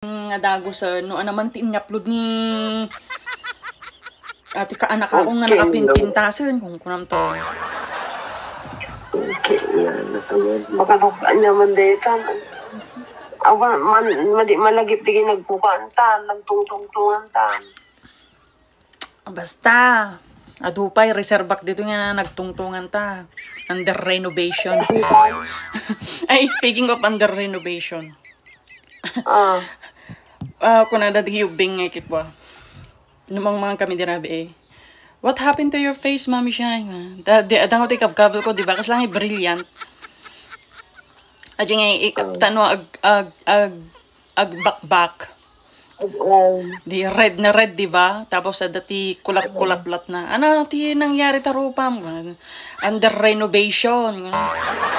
nga dago sa no naman tin-upload ni ati ka anak ako nga nakapintintasan kung kunam to. Okay, yan. Makanukaan niya man dito. Awan, malagip di nagpukantan, nagtungtungtungan. Basta, adupay, reservak dito nga nagtungtungan ta. Under renovation. Ay, speaking of under renovation. Kung nadadi yung ngekit ba? Numang mga kami dirabi eh. What happened to your face, Mami Shine? Adang ko tikab-kabel ko, di ba? Kasi lang brilliant. Adi nga, tano, ag bakbak. Di red na red, di ba? Tapos dati kulat-kulat-lat na. Ano, ti nangyari tarupam? Under renovation.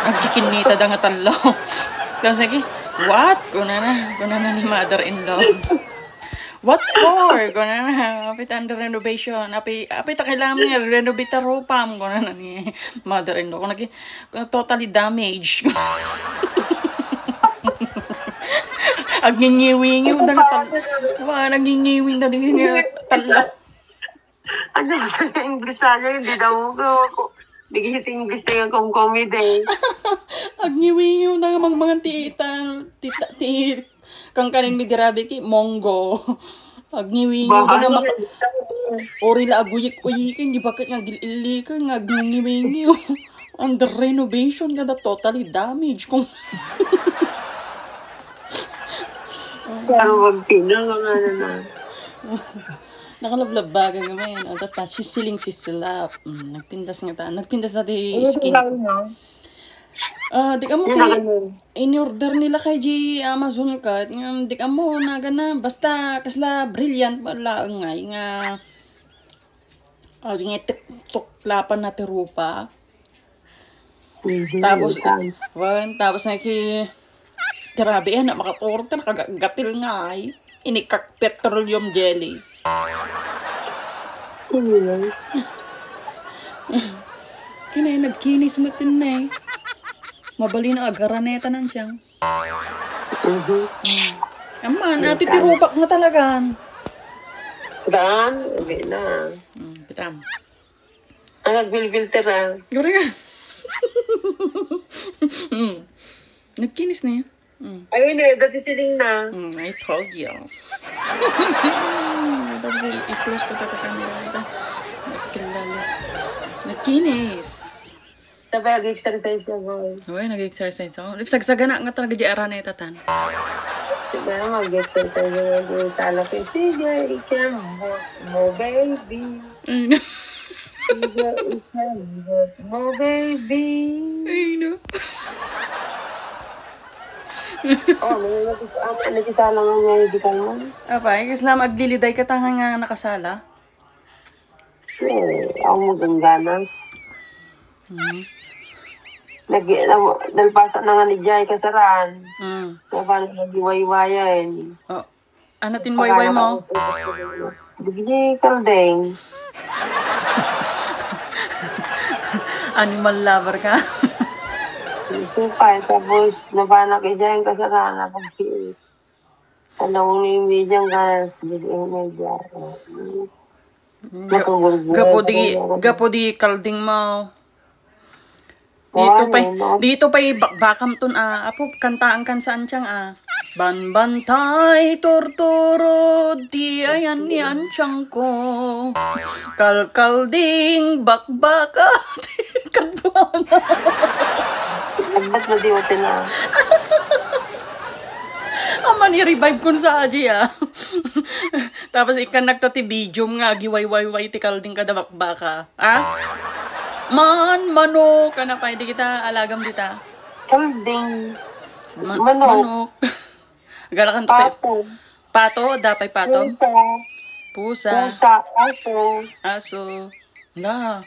Nagkikinita da nga talo. Tapos lagi, what? Kuna na ni mother-in-law. What for? Kuna na, apit under renovation. Apit kailangan nga renovate tarupam. Kuna na ni mother-in-law. Kung lagi, totally damaged. Agngingiwing yung nagngingiwing na din nga tala. Ano ba yung English sana? Hindi daw ko. Bigit English na yung comedy. Agngiwing yung mga tita kang kanin mi dirabi ki Mongo. Agngiwing yung ori la aguyik-uyikin di bakit nga gililikan nga agngiwing yung under renovation kada totally damaged kung Pero magpinang mga na. Nakalablabagan kami. O, tata, sisilap. Nagpindas nga ta. Nagpindas na di skin ko. Di ka mo, in-order nila kay G Amazon ka. Di ka mo, nagana. Basta, kasla brilliant. Wala nga. Di nga, tuklapan na tirupa. Tapos na grabe na makaturog ka nakagatil nga ay inikak petroleum jelly. Kinay nagkinis matin na eh. Mabali na agaraneta ng siyang. Aman, ati tirupak nga talaga. Saan? Hindi na. Pitam. Ang nagbilbilter ah. Gura nga. Nagkinis na yun. Ayun eh, dati siling na. I told you. Tapos i-close ko tata camera. Nagkilala. Nagkinis. Sabi, nag-exercise na boy. Uy, nag-exercise ako. Lipsagsaga na nga talaga di arana itatan. Sabi, mag-exercise na nga. Tala ko, sige, ikambot mo, baby. Sige, ikambot mo, baby. Ay, no. Nakisala nga nga hindi ka naman. Apa, kasi lang magliliday ka tanga nga nakasala. Ako magangganas. Nalpasa na nga ni Jai kasaraan. Napan nag-iwayayan. Ano tinwayway mo? Bigyan kaldeng. Animal lover ka? Supay, tapos napanak iya yung kasarana pag-iit. Alam mo yung medyang gas, hindi yung medya. Gapo di kalding mo. Dito pa bakam tun apo kantaan kan saan siyang Banbantay torturo di ayan ni ansyang ko. Kalkalding bakbaka kadwana. Mas madiwate na. Ama ni-revive ko sa aji Tapos ikan nagtati video nga giway-way-way ti kalding kadabakbaka. Manok ka na pa, hindi kita alagam dita. Kalding. Manok. Galakan to. Pato, dapay pato. Pusa. Aso.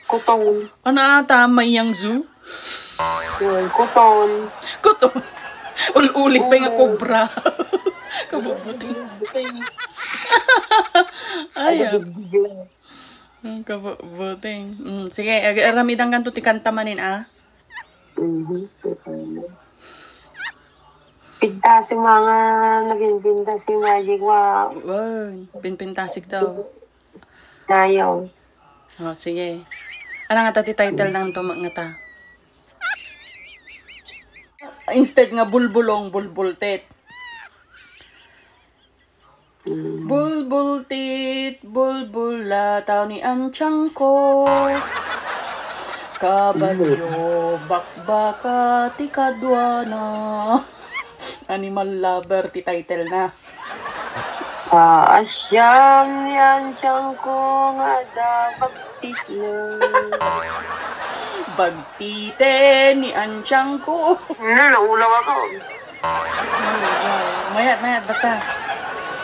Kuton. Ano ata, may yang zoo? Kuton. Ulit pa yung kobra. Kababuting. Ayaw. Kababuting. Sige, ramidang kanto ti kanta manin Pinta si mga naging pinta si Magic wa Wow, pinpintasik daw. nayaw. Oh, sige. Ano nga tati title ng tuma nga ta? Instead nga bulbulong, bulbultit. Bulbultit, bulbula, tao ni Anchang ko. Kabalyo, bakbaka, tikadwana. Animal lover, ti title na. Asyam yan siyang ko nga dapat titlo. Bagtite ni Anchang ko. Naulaw ako. Mayat, basta.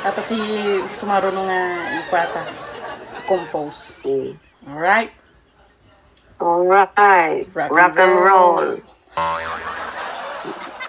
Dapat sumaro nung ipata. Compose. Alright? Alright. Rock and roll.